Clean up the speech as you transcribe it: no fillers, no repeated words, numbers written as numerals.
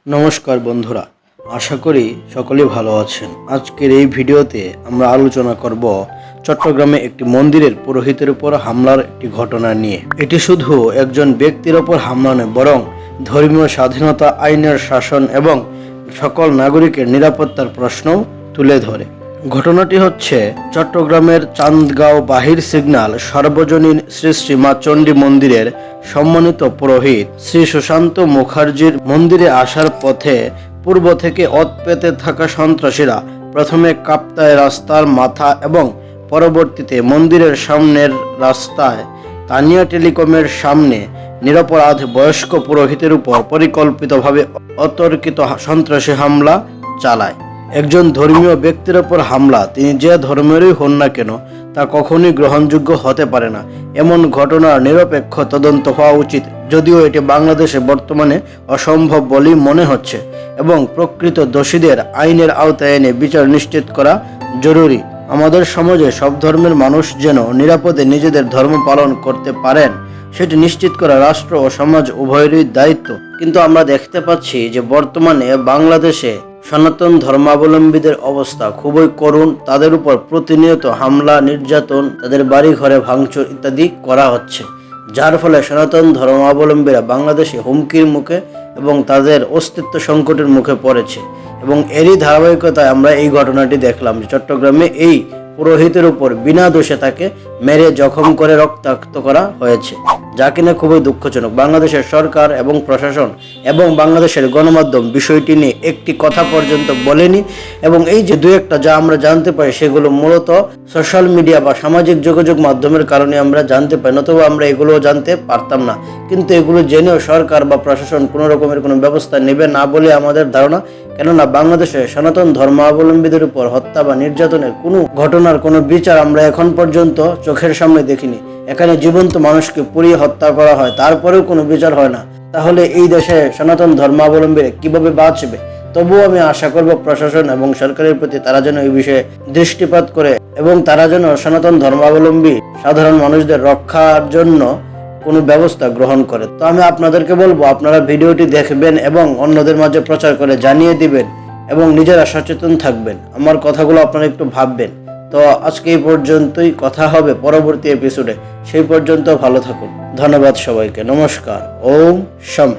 নমস্কার বন্ধুরা, আশা করি সকলেই ভালো আছেন। আজকের এই ভিডিওতে আমরা আলোচনা করব চট্টগ্রামে একটি মন্দিরের পুরোহিতের উপর হামলার একটি ঘটনা নিয়ে। এটি শুধু একজন ব্যক্তির ওপর হামলা নয়, বরং ধর্মীয় স্বাধীনতা, আইনের শাসন এবং সকল নাগরিকের নিরাপত্তার প্রশ্নও তুলে ধরে। ঘটনাটি হচ্ছে চট্টগ্রামের চান্দগাঁও বাহির সিগন্যাল সর্বজনীন শ্রী শ্রী মা চণ্ডী মন্দিরের সম্মানিত পুরোহিত শ্রী সুশান্ত মুখার্জির মন্দিরে আসার পথে পূর্ব থেকে অত পেতে থাকা সন্ত্রাসীরা প্রথমে কাপ্তায় রাস্তার মাথা এবং পরবর্তীতে মন্দিরের সামনের রাস্তায় তানিয়া টেলিকমের সামনে নিরপরাধ বয়স্ক পুরোহিতের উপর পরিকল্পিতভাবে অতর্কিত সন্ত্রাসী হামলা চালায়। একজন ধর্মীয় ব্যক্তির ওপর হামলা, তিনি যে ধর্মেরই হন না কেন, তা কখনোই গ্রহণযোগ্য হতে পারে না। এমন ঘটনার নিরপেক্ষ তদন্ত হওয়া উচিত, যদিও এটি বাংলাদেশে বর্তমানে অসম্ভব বলেই মনে হচ্ছে, এবং প্রকৃত দোষীদের আইনের আওতায় এনে বিচার নিশ্চিত করা জরুরি। আমাদের সমাজে সব ধর্মের মানুষ যেন নিরাপদে নিজেদের ধর্ম পালন করতে পারেন, সেটি নিশ্চিত করা রাষ্ট্র ও সমাজ উভয়েরই দায়িত্ব। কিন্তু আমরা দেখতে পাচ্ছি যে বর্তমানে বাংলাদেশে সনাতন ধর্মাবলম্বীদের অবস্থা খুবই করুণ। তাদের উপর প্রতিনিয়ত হামলা, নির্যাতন, তাদের বাড়ি ঘরে ভাঙচুর ইত্যাদি করা হচ্ছে, যার ফলে সনাতন ধর্মাবলম্বীরা বাংলাদেশে হুমকির মুখে এবং তাদের অস্তিত্ব সংকটের মুখে পড়েছে। এবং এরই ধারাবাহিকতায় আমরা এই ঘটনাটি দেখলাম যে চট্টগ্রামে এই পুরোহিতের উপর বিনা দোষে তাকে মেরে জখম করে রক্তাক্ত করা হয়েছে, যা কিনা খুবই দুঃখজনক। বাংলাদেশের সরকার এবং প্রশাসন এবং বাংলাদেশের গণমাধ্যম বিষয়টি নিয়ে একটি কথা পর্যন্ত বলেনি, এবং এই যে দু একটা যা আমরা জানতে পাই সেগুলো মূলত সোশ্যাল মিডিয়া বা সামাজিক যোগাযোগ মাধ্যমের কারণে আমরা জানতে পাই, নতুবা আমরা এগুলো জানতে পারতাম না। কিন্তু এগুলো জেনেও সরকার বা প্রশাসন কোনো রকমের কোনো ব্যবস্থা নেবে না বলে আমাদের ধারণা। কেননা বাংলাদেশে সনাতন ধর্মাবলম্বীদের উপর হত্যা বা নির্যাতনের কোনো ঘটনার কোনো বিচার আমরা এখন পর্যন্ত চোখের সামনে দেখিনি। এখানে জীবন্ত মানুষকে পুড়িয়ে হত্যা করা হয়, তারপরেও কোনো বিচার হয় না। তাহলে এই দেশে সনাতন ধর্মাবলম্বীরা কিভাবে বাঁচবে? তবুও আমি আশা করব প্রশাসন এবং সরকারের প্রতি তারা যেন এই বিষয়ে দৃষ্টিপাত করে এবং তারা যেন সনাতন ধর্মাবলম্বী সাধারণ মানুষদের রক্ষার জন্য কোনো ব্যবস্থা গ্রহণ করে। তো আমি আপনাদেরকে বলবো, আপনারা ভিডিওটি দেখবেন এবং অন্যদের মাঝে প্রচার করে জানিয়ে দিবেন এবং নিজেরা সচেতন থাকবেন। আমার কথাগুলো আপনারা একটু ভাববেন। তো আজকে এই পর্যন্তই, কথা হবে পরবর্তী এপিসোডে। সেই পর্যন্ত ভালো থাকুন। ধন্যবাদ সবাইকে। নমস্কার। ওম শাম।